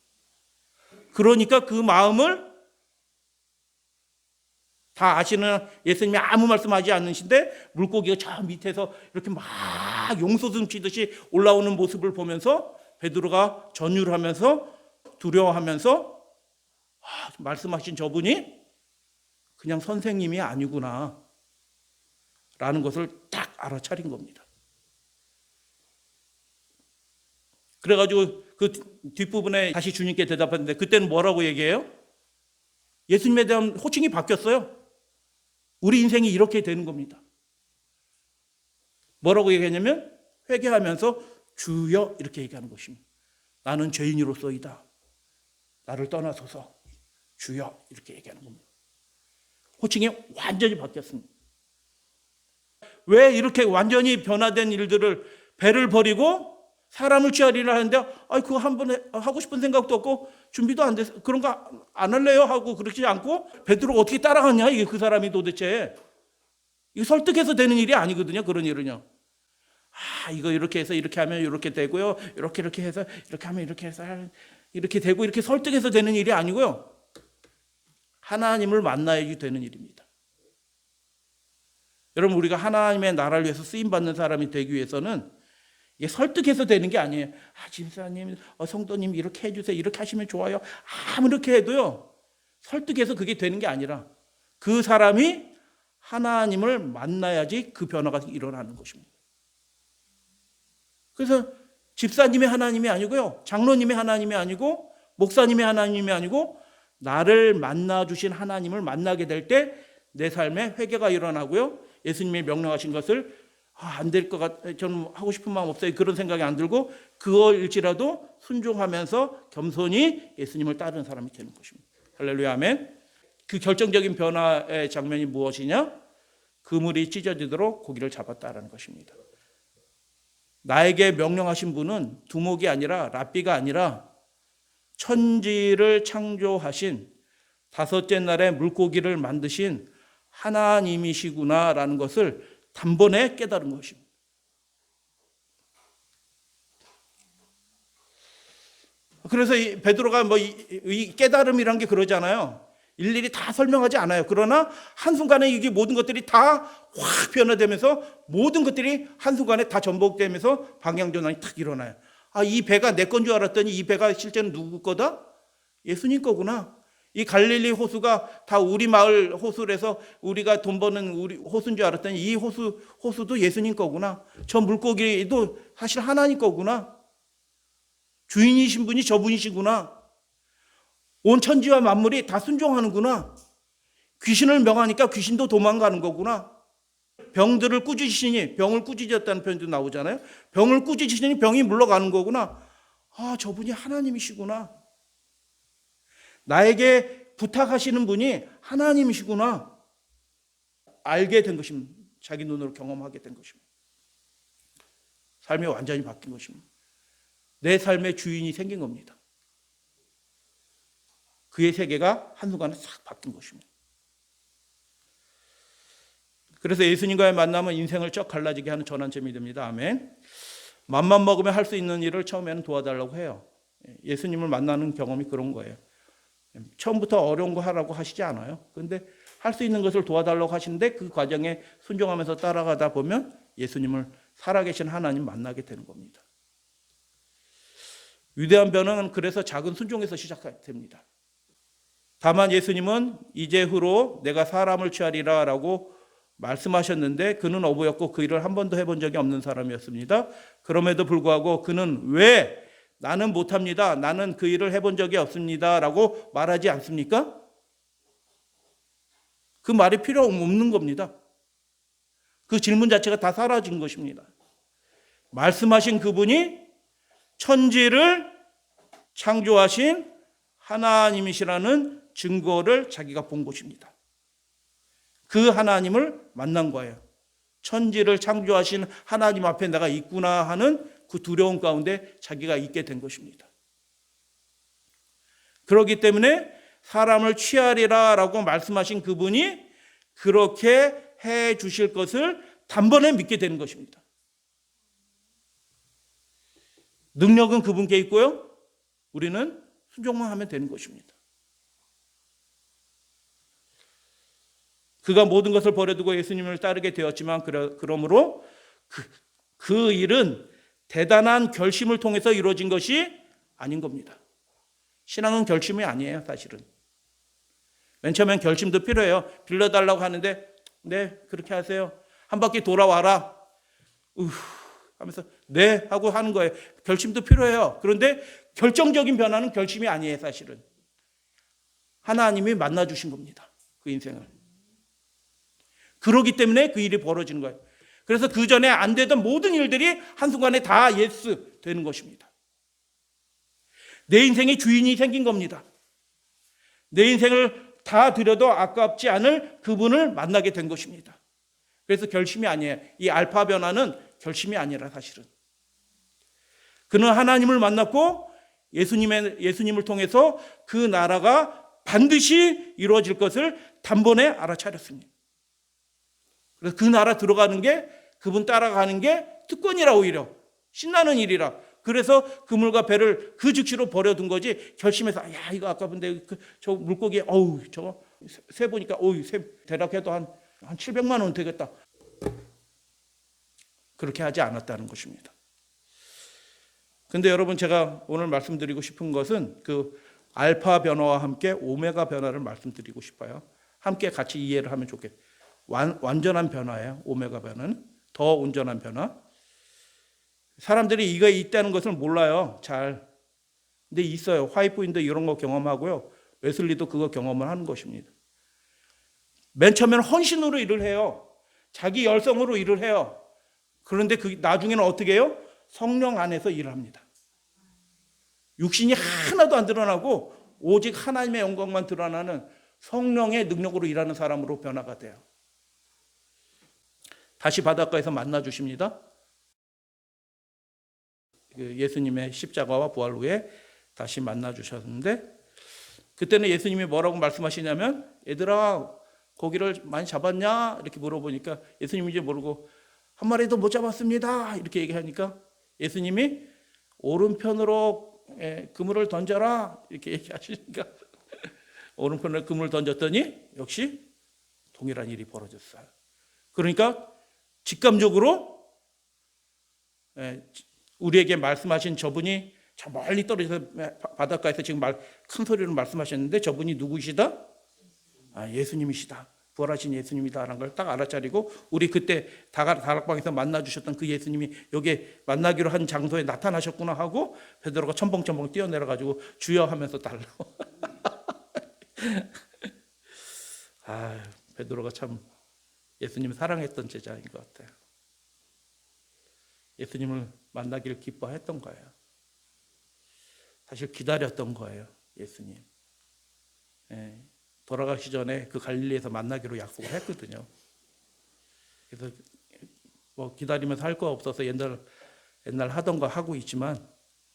A: 그러니까 그 마음을 다 아시는 예수님이 아무 말씀하지 않으신데 물고기가 저 밑에서 이렇게 막 용솟음 치듯이 올라오는 모습을 보면서 베드로가 전율하면서 두려워하면서 말씀하신 저분이 그냥 선생님이 아니구나 라는 것을 딱 알아차린 겁니다. 그래가지고 그 뒷부분에 다시 주님께 대답했는데 그때는 뭐라고 얘기해요? 예수님에 대한 호칭이 바뀌었어요. 우리 인생이 이렇게 되는 겁니다. 뭐라고 얘기했냐면 회개하면서 주여 이렇게 얘기하는 것입니다. 나는 죄인으로서이다. 나를 떠나소서 주여 이렇게 얘기하는 겁니다. 호칭이 완전히 바뀌었습니다. 왜 이렇게 완전히 변화된 일들을 배를 버리고 사람을 취하리라 하는데 그거 한 번에 하고 싶은 생각도 없고 준비도 안 돼서 그런 거 안 할래요 하고 그렇지 않고 베드로가 어떻게 따라가냐 이게 그 사람이 도대체 이거 설득해서 되는 일이 아니거든요. 그런 일은요. 이거 이렇게 해서 이렇게 하면 이렇게 되고요. 이렇게 해서 이렇게 하면 이렇게 해서 이렇게 되고 이렇게 설득해서 되는 일이 아니고요. 하나님을 만나야지 되는 일입니다. 여러분 우리가 하나님의 나라를 위해서 쓰임받는 사람이 되기 위해서는 이게 설득해서 되는 게 아니에요. 집사님, 성도님 이렇게 해주세요. 이렇게 하시면 좋아요. 아무렇게 해도요. 설득해서 그게 되는 게 아니라 그 사람이 하나님을 만나야지 그 변화가 일어나는 것입니다. 그래서 집사님의 하나님이 아니고요. 장로님의 하나님이 아니고 목사님의 하나님이 아니고 나를 만나주신 하나님을 만나게 될 때 내 삶에 회개가 일어나고요. 예수님이 명령하신 것을 안 될 것 같아. 저는 하고 싶은 마음 없어요. 그런 생각이 안 들고 그거일지라도 순종하면서 겸손히 예수님을 따르는 사람이 되는 것입니다. 할렐루야 아멘. 그 결정적인 변화의 장면이 무엇이냐? 그물이 찢어지도록 고기를 잡았다라는 것입니다. 나에게 명령하신 분은 두목이 아니라 랍비가 아니라 천지를 창조하신 다섯째 날에 물고기를 만드신 하나님이시구나라는 것을 단번에 깨달은 것입니다. 그래서 베드로가 이 깨달음이란 게 그러잖아요. 일일이 다 설명하지 않아요. 그러나 한순간에 이게 모든 것들이 다 확 변화되면서 모든 것들이 한순간에 다 전복되면서 방향전환이 탁 일어나요. 이 배가 내 건 줄 알았더니 이 배가 실제는 누구 거다? 예수님 거구나. 이 갈릴리 호수가 다 우리 마을 호수라서 우리가 돈 버는 우리 호수인 줄 알았더니 이 호수도 예수님 거구나. 저 물고기도 사실 하나님 거구나. 주인이신 분이 저분이시구나. 온 천지와 만물이 다 순종하는구나. 귀신을 명하니까 귀신도 도망가는 거구나. 병들을 꾸짖으시니 병을 꾸짖었다는 표현도 나오잖아요. 병을 꾸짖으시니 병이 물러가는 거구나. 아, 저분이 하나님이시구나. 나에게 부탁하시는 분이 하나님이시구나. 알게 된 것입니다. 자기 눈으로 경험하게 된 것입니다. 삶이 완전히 바뀐 것입니다. 내 삶의 주인이 생긴 겁니다. 그의 세계가 한순간에 싹 바뀐 것입니다. 그래서 예수님과의 만남은 인생을 쩍 갈라지게 하는 전환점이 됩니다. 아멘. 맘만 먹으면 할 수 있는 일을 처음에는 도와달라고 해요. 예수님을 만나는 경험이 그런 거예요. 처음부터 어려운 거 하라고 하시지 않아요. 그런데 할 수 있는 것을 도와달라고 하시는데 그 과정에 순종하면서 따라가다 보면 예수님을 살아계신 하나님 만나게 되는 겁니다. 위대한 변화는 그래서 작은 순종에서 시작됩니다. 다만 예수님은 이제후로 내가 사람을 취하리라 라고 말씀하셨는데 그는 어부였고 그 일을 한 번도 해본 적이 없는 사람이었습니다. 그럼에도 불구하고 그는 왜 나는 못합니다. 나는 그 일을 해본 적이 없습니다. 라고 말하지 않습니까? 그 말이 필요 없는 겁니다. 그 질문 자체가 다 사라진 것입니다. 말씀하신 그분이 천지를 창조하신 하나님이시라는 증거를 자기가 본 것입니다. 그 하나님을 만난 거예요. 천지를 창조하신 하나님 앞에 내가 있구나 하는 그 두려움 가운데 자기가 있게 된 것입니다. 그렇기 때문에 사람을 취하리라 라고 말씀하신 그분이 그렇게 해 주실 것을 단번에 믿게 되는 것입니다. 능력은 그분께 있고요. 우리는 순종만 하면 되는 것입니다. 그가 모든 것을 버려두고 예수님을 따르게 되었지만 그러므로 그 일은 대단한 결심을 통해서 이루어진 것이 아닌 겁니다. 신앙은 결심이 아니에요, 사실은. 맨 처음엔 결심도 필요해요. 빌려달라고 하는데 네, 그렇게 하세요. 한 바퀴 돌아와라. 하면서 네 하고 하는 거예요. 결심도 필요해요. 그런데 결정적인 변화는 결심이 아니에요, 사실은. 하나님이 만나주신 겁니다. 그 인생을. 그러기 때문에 그 일이 벌어지는 거예요. 그래서 그 전에 안 되던 모든 일들이 한순간에 다 예스 되는 것입니다. 내 인생의 주인이 생긴 겁니다. 내 인생을 다 드려도 아깝지 않을 그분을 만나게 된 것입니다. 그래서 결심이 아니에요. 이 알파 변화는 결심이 아니라 사실은. 그는 하나님을 만났고 예수님을 통해서 그 나라가 반드시 이루어질 것을 단번에 알아차렸습니다. 그래서 그 나라 들어가는 게 그분 따라가는 게 특권이라 오히려 신나는 일이라. 그래서 그물과 배를 그 즉시로 버려둔 거지 결심해서 야 이거 아까운데 저 물고기 저거 세 보니까 대략해도 한 700만 원 되겠다. 그렇게 하지 않았다는 것입니다. 근데 여러분 제가 오늘 말씀드리고 싶은 것은 그 알파 변화와 함께 오메가 변화를 말씀드리고 싶어요. 함께 같이 이해를 하면 좋겠어요. 완전한 변화예요. 오메가 변화는 더 온전한 변화. 사람들이 이거 있다는 것을 몰라요. 잘. 근데 있어요. 화이트윈도 이런 거 경험하고요. 웨슬리도 그거 경험을 하는 것입니다. 맨 처음에는 헌신으로 일을 해요. 자기 열성으로 일을 해요. 그런데 나중에는 어떻게 해요? 성령 안에서 일을 합니다. 육신이 하나도 안 드러나고 오직 하나님의 영광만 드러나는 성령의 능력으로 일하는 사람으로 변화가 돼요. 다시 바닷가에서 만나 주십니다. 예수님의 십자가와 부활 후에 다시 만나 주셨는데 그때는 예수님이 뭐라고 말씀하시냐면 얘들아 고기를 많이 잡았냐? 이렇게 물어보니까 예수님이 이제 모르고 한 마리도 못 잡았습니다. 이렇게 얘기하니까 예수님이 오른편으로 그물을 던져라 이렇게 얘기하시니까 오른편으로 그물을 던졌더니 역시 동일한 일이 벌어졌어요. 그러니까 직감적으로 우리에게 말씀하신 저분이 저 멀리 떨어져서 바닷가에서 지금 큰 소리로 말씀하셨는데 저분이 누구시다? 예수님이시다. 부활하신 예수님이다라는 걸 딱 알아차리고 우리 그때 다락방에서 만나주셨던 그 예수님이 여기 만나기로 한 장소에 나타나셨구나 하고 베드로가 첨벙첨벙 뛰어내려가지고 주여 하면서 달라고. 베드로가 참 예수님을 사랑했던 제자인 것 같아요. 예수님을 만나기를 기뻐했던 거예요. 사실 기다렸던 거예요. 예수님. 예, 돌아가시 전에 그 갈릴리에서 만나기로 약속을 했거든요. 그래서 뭐 기다리면서 할 거 없어서 옛날 하던 거 하고 있지만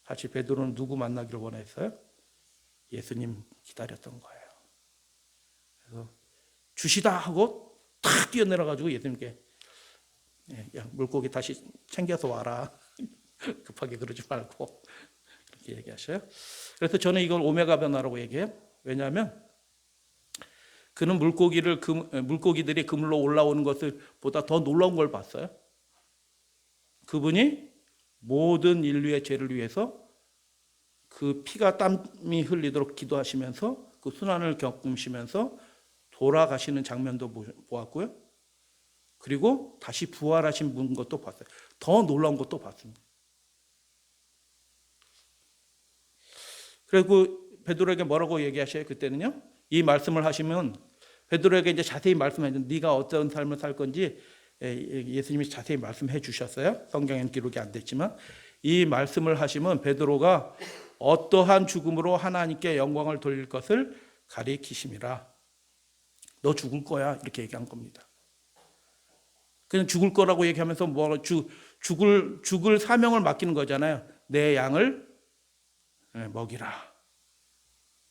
A: 사실 베드로는 누구 만나기를 원했어요? 예수님 기다렸던 거예요. 그래서 주시다 하고 탁 뛰어내려가지고 예수님께 야, 물고기 다시 챙겨서 와라. 급하게 그러지 말고 그렇게 얘기하셔요. 그래서 저는 이걸 오메가 변화라고 얘기해요. 왜냐하면 그는 물고기들이 그물로 올라오는 것을 보다 더 놀라운 걸 봤어요. 그분이 모든 인류의 죄를 위해서 그 피가 땀이 흘리도록 기도하시면서 그 순환을 겪으시면서 돌아가시는 장면도 보았고요. 그리고 다시 부활하신 분 것도 봤어요. 더 놀라운 것도 봤습니다. 그리고 베드로에게 뭐라고 얘기하셔요? 그때는요. 이 말씀을 하시면 베드로에게 이제 자세히 말씀하셨는데 네가 어떤 삶을 살 건지 예수님이 자세히 말씀해 주셨어요. 성경에는 기록이 안 됐지만 이 말씀을 하시면 베드로가 어떠한 죽음으로 하나님께 영광을 돌릴 것을 가리키심이라. 너 죽을 거야 이렇게 얘기한 겁니다. 그냥 죽을 거라고 얘기하면서 죽을 사명을 맡기는 거잖아요. 내 양을 먹이라.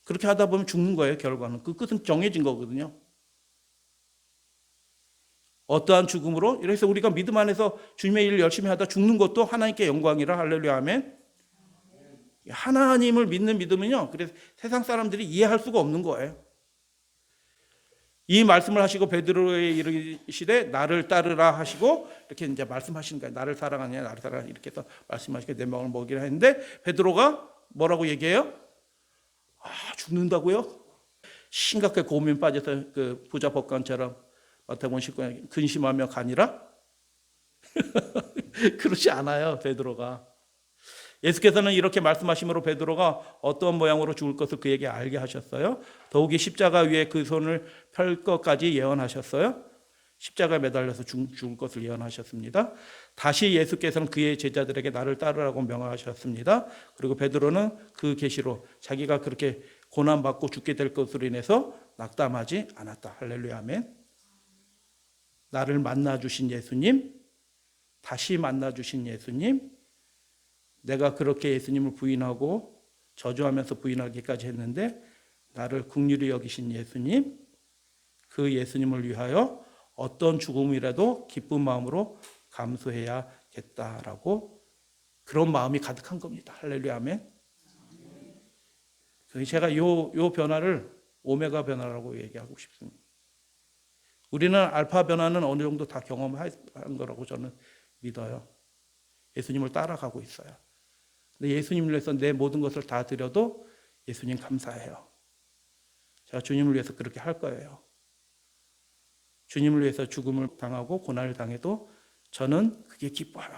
A: 그렇게 하다 보면 죽는 거예요. 결과는 그 끝은 정해진 거거든요. 어떠한 죽음으로? 그래서 우리가 믿음 안에서 주님의 일을 열심히 하다 죽는 것도 하나님께 영광이라. 할렐루야 아멘. 하나님을 믿는 믿음은요. 그래서 세상 사람들이 이해할 수가 없는 거예요. 이 말씀을 하시고 베드로에 이르시되 나를 따르라 하시고 이렇게 이제 말씀하시는 거예요. 나를 사랑하냐, 나를 사랑하냐 이렇게 해서 말씀하시고 내 마음을 먹이라 했는데 베드로가 뭐라고 얘기해요? 죽는다고요? 심각하게 고민 빠져서 그 부자 법관처럼 마태복음 19장 근심하며 가니라? 그렇지 않아요. 베드로가. 예수께서는 이렇게 말씀하심으로 베드로가 어떤 모양으로 죽을 것을 그에게 알게 하셨어요. 더욱이 십자가 위에 그 손을 펼 것까지 예언하셨어요. 십자가에 매달려서 죽을 것을 예언하셨습니다. 다시 예수께서는 그의 제자들에게 나를 따르라고 명하셨습니다. 그리고 베드로는 그 계시로 자기가 그렇게 고난받고 죽게 될 것으로 인해서 낙담하지 않았다. 할렐루야 아멘. 나를 만나주신 예수님, 다시 만나주신 예수님, 내가 그렇게 예수님을 부인하고 저주하면서 부인하기까지 했는데 나를 긍휼히 여기신 예수님, 그 예수님을 위하여 어떤 죽음이라도 기쁜 마음으로 감수해야겠다라고 그런 마음이 가득한 겁니다. 할렐루야 아멘. 제가 요 변화를 오메가 변화라고 얘기하고 싶습니다. 우리는 알파 변화는 어느 정도 다 경험한 거라고 저는 믿어요. 예수님을 따라가고 있어요. 근데 예수님을 위해서 내 모든 것을 다 드려도 예수님 감사해요. 제가 주님을 위해서 그렇게 할 거예요. 주님을 위해서 죽음을 당하고 고난을 당해도 저는 그게 기뻐요.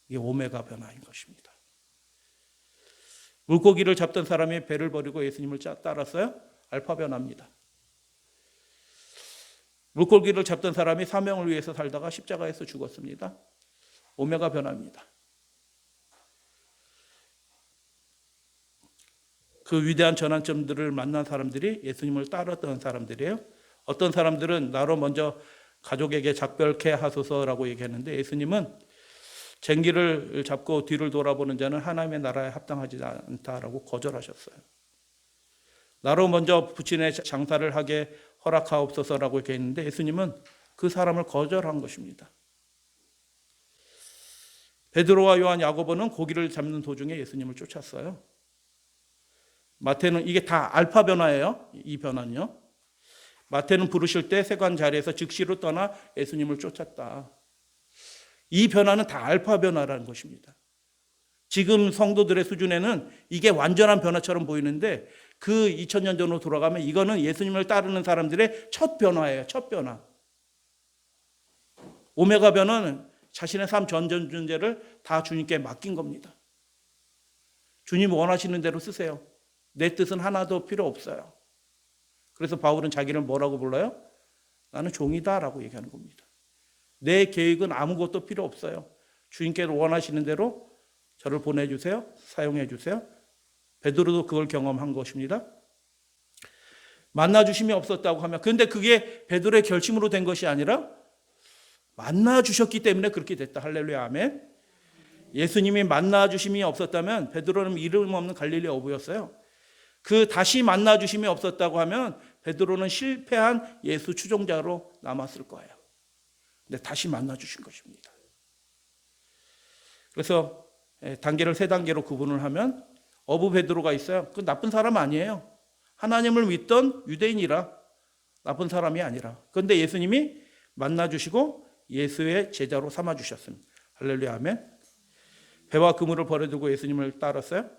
A: 이게 오메가 변화인 것입니다. 물고기를 잡던 사람이 배를 버리고 예수님을 따랐어요. 알파 변화입니다. 물고기를 잡던 사람이 사명을 위해서 살다가 십자가에서 죽었습니다. 오메가 변화입니다. 그 위대한 전환점들을 만난 사람들이 예수님을 따랐던 사람들이에요. 어떤 사람들은 나로 먼저 가족에게 작별케 하소서라고 얘기했는데 예수님은 쟁기를 잡고 뒤를 돌아보는 자는 하나님의 나라에 합당하지 않다라고 거절하셨어요. 나로 먼저 부친의 장사를 하게 허락하옵소서라고 이렇게 했는데 예수님은 그 사람을 거절한 것입니다. 베드로와 요한, 야고보는 고기를 잡는 도중에 예수님을 쫓았어요. 마태는 이게 다 알파 변화예요. 이 변화는요. 마태는 부르실 때 세관 자리에서 즉시로 떠나 예수님을 쫓았다. 이 변화는 다 알파 변화라는 것입니다. 지금 성도들의 수준에는 이게 완전한 변화처럼 보이는데 그 2000년 전으로 돌아가면 이거는 예수님을 따르는 사람들의 첫 변화예요. 첫 변화. 오메가 변화는 자신의 삶 전전준제를 다 주님께 맡긴 겁니다. 주님 원하시는 대로 쓰세요. 내 뜻은 하나도 필요 없어요. 그래서 바울은 자기를 뭐라고 불러요? 나는 종이다라고 얘기하는 겁니다. 내 계획은 아무것도 필요 없어요. 주님께서 원하시는 대로 저를 보내주세요. 사용해 주세요. 베드로도 그걸 경험한 것입니다. 만나주심이 없었다고 하면, 그런데 그게 베드로의 결심으로 된 것이 아니라 만나주셨기 때문에 그렇게 됐다. 할렐루야, 아멘. 예수님이 만나주심이 없었다면 베드로는 이름 없는 갈릴리 어부였어요. 그 다시 만나주심이 없었다고 하면 베드로는 실패한 예수 추종자로 남았을 거예요. 근데 다시 만나주신 것입니다. 그래서 단계를 3단계로 구분을 하면 어부 베드로가 있어요. 그 나쁜 사람 아니에요. 하나님을 믿던 유대인이라 나쁜 사람이 아니라. 그런데 예수님이 만나주시고 예수의 제자로 삼아주셨습니다. 할렐루야, 아멘. 배와 그물을 버려두고 예수님을 따랐어요.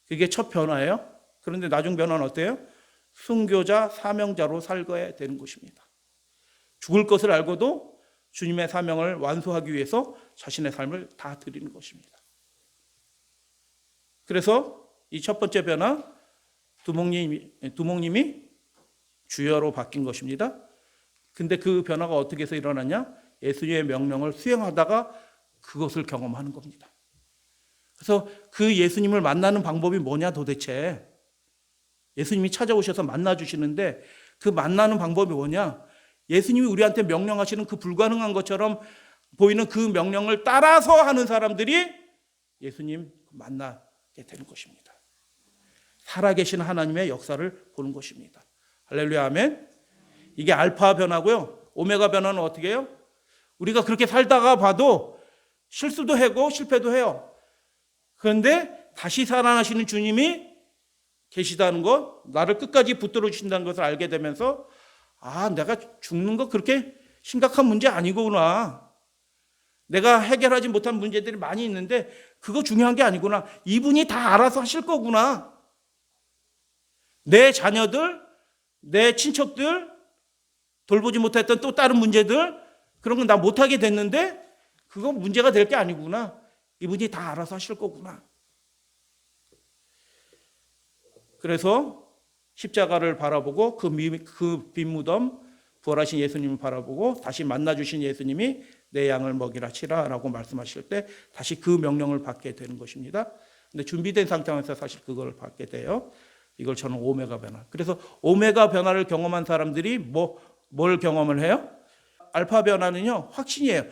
A: 그게 첫 변화예요. 그런데 나중 변화는 어때요? 순교자, 사명자로 살게 되는 것입니다. 죽을 것을 알고도 주님의 사명을 완수하기 위해서 자신의 삶을 다 드리는 것입니다. 그래서 이 첫 번째 변화, 두목님이 주여로 바뀐 것입니다. 근데 그 변화가 어떻게 해서 일어났냐? 예수님의 명령을 수행하다가 그것을 경험하는 겁니다. 그래서 그 예수님을 만나는 방법이 뭐냐 도대체. 예수님이 찾아오셔서 만나주시는데 그 만나는 방법이 뭐냐? 예수님이 우리한테 명령하시는 그 불가능한 것처럼 보이는 그 명령을 따라서 하는 사람들이 예수님 만나게 되는 것입니다. 살아계신 하나님의 역사를 보는 것입니다. 할렐루야, 아멘. 이게 알파 변화고요. 오메가 변화는 어떻게 해요? 우리가 그렇게 살다가 봐도 실수도 하고 실패도 해요. 그런데 다시 살아나시는 주님이 계시다는 것, 나를 끝까지 붙들어 주신다는 것을 알게 되면서 내가 죽는 거 그렇게 심각한 문제 아니구나. 내가 해결하지 못한 문제들이 많이 있는데 그거 중요한 게 아니구나. 이분이 다 알아서 하실 거구나. 내 자녀들, 내 친척들, 돌보지 못했던 또 다른 문제들, 그런 건 나 못하게 됐는데 그거 문제가 될 게 아니구나. 이분이 다 알아서 하실 거구나. 그래서 십자가를 바라보고 그 빈 무덤, 부활하신 예수님을 바라보고 다시 만나주신 예수님이 내 양을 먹이라 치라라고 말씀하실 때 다시 그 명령을 받게 되는 것입니다. 근데 준비된 상태에서 사실 그걸 받게 돼요. 이걸 저는 오메가 변화. 그래서 오메가 변화를 경험한 사람들이 뭘 경험을 해요? 알파 변화는요, 확신이에요.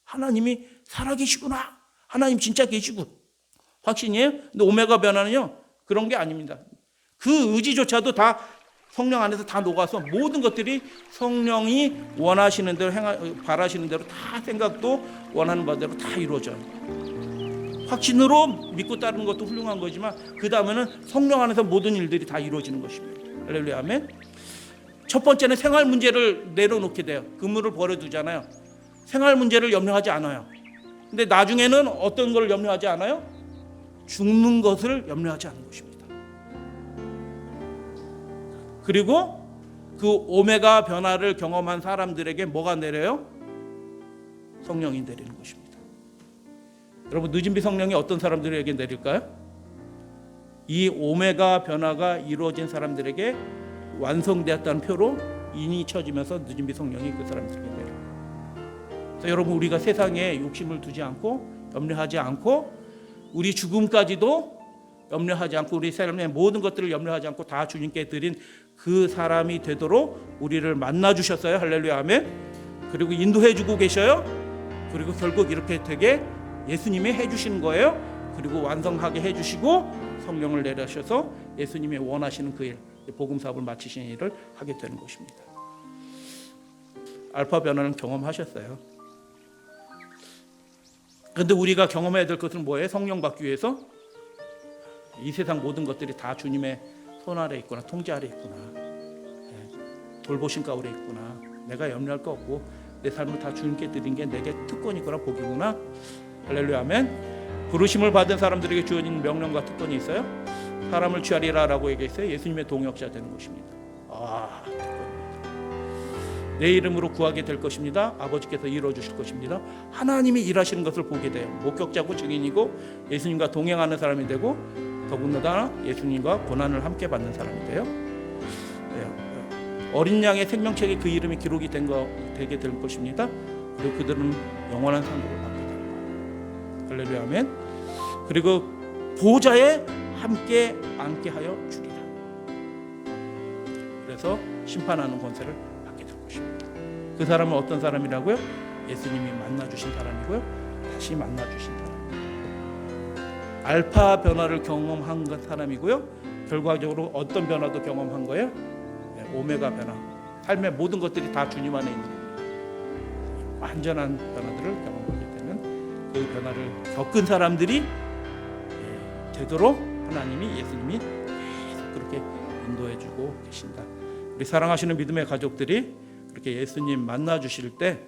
A: 하나님이 살아계시구나. 하나님 진짜 계시고. 확신이에요. 근데 오메가 변화는요, 그런 게 아닙니다. 그 의지조차도 다 성령 안에서 다 녹아서 모든 것들이 성령이 원하시는 대로 바라시는 대로 다 생각도 원하는 바대로 다 이루어져요. 확신으로 믿고 따르는 것도 훌륭한 거지만 그 다음에는 성령 안에서 모든 일들이 다 이루어지는 것입니다. 할렐루야, 아멘. 첫 번째는 생활 문제를 내려놓게 돼요. 그물을 버려두잖아요. 생활 문제를 염려하지 않아요. 근데 나중에는 어떤 걸 염려하지 않아요? 죽는 것을 염려하지 않는 것입니다. 그리고 그 오메가 변화를 경험한 사람들에게 뭐가 내려요? 성령이 내리는 것입니다. 여러분, 늦은비 성령이 어떤 사람들에게 내릴까요? 이 오메가 변화가 이루어진 사람들에게 완성되었다는 표로 인이 쳐지면서 늦은비 성령이 그 사람들에게 내려요. 그래서 여러분, 우리가 세상에 욕심을 두지 않고 염려하지 않고 우리 죽음까지도 염려하지 않고 우리 삶의 모든 것들을 염려하지 않고 다 주님께 드린 그 사람이 되도록 우리를 만나주셨어요. 할렐루야, 아멘. 그리고 인도해 주고 계셔요. 그리고 결국 이렇게 되게 예수님이 해주시는 거예요. 그리고 완성하게 해주시고 성령을 내려셔서 예수님이 원하시는 그 일, 복음 사업을 마치시는 일을 하게 되는 것입니다. 알파 변화는 경험하셨어요. 그런데 우리가 경험해야 될 것은 뭐예요? 성령 받기 위해서 이 세상 모든 것들이 다 주님의 손 아래 있구나, 통제 아래 있구나, 돌보신 가운데 있구나, 내가 염려할 거 없고 내 삶을 다 주님께 드린 게 내게 특권이구나, 복이구나. 할렐루야, 아멘. 부르심을 받은 사람들에게 주어진 명령과 특권이 있어요. 사람을 취하리라라고 얘기했어요. 예수님의 동역자 되는 것입니다. 특권입니다. 내 이름으로 구하게 될 것입니다. 아버지께서 이루어 주실 것입니다. 하나님이 일하시는 것을 보게 돼요. 목격자고 증인이고 예수님과 동행하는 사람이 되고 더군다나 예수님과 고난을 함께 받는 사람이 돼요. 어린 양의 생명책에 그 이름이 기록이 되게 될 것입니다. 그리고 그들은 영원한 상급을 받게 됩니다. 할렐루야, 아멘. 그리고 보좌에 함께 앉게 하여 주리라. 그래서 심판하는 권세를 받게 될 것입니다. 그 사람은 어떤 사람이라고요? 예수님이 만나주신 사람이고요, 다시 만나주신 사람. 알파 변화를 경험한 사람이고요, 결과적으로 어떤 변화도 경험한 거예요? 오메가 변화. 삶의 모든 것들이 다 주님 안에 있는 겁니다. 완전한 변화들을 경험하게 되면 그 변화를 겪은 사람들이 되도록 하나님이, 예수님이 계속 그렇게 인도해주고 계신다. 우리 사랑하시는 믿음의 가족들이 그렇게 예수님 만나주실 때,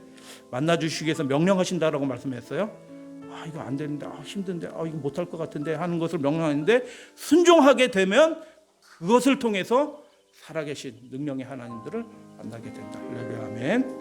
A: 만나주시기 위해서 명령하신다라고 말씀했어요. 이거 안 되는데, 힘든데, 이거 못할 것 같은데 하는 것을 명령하는데 순종하게 되면 그것을 통해서 살아계신 능력의 하나님들을 만나게 된다. 할렐루야, 아멘.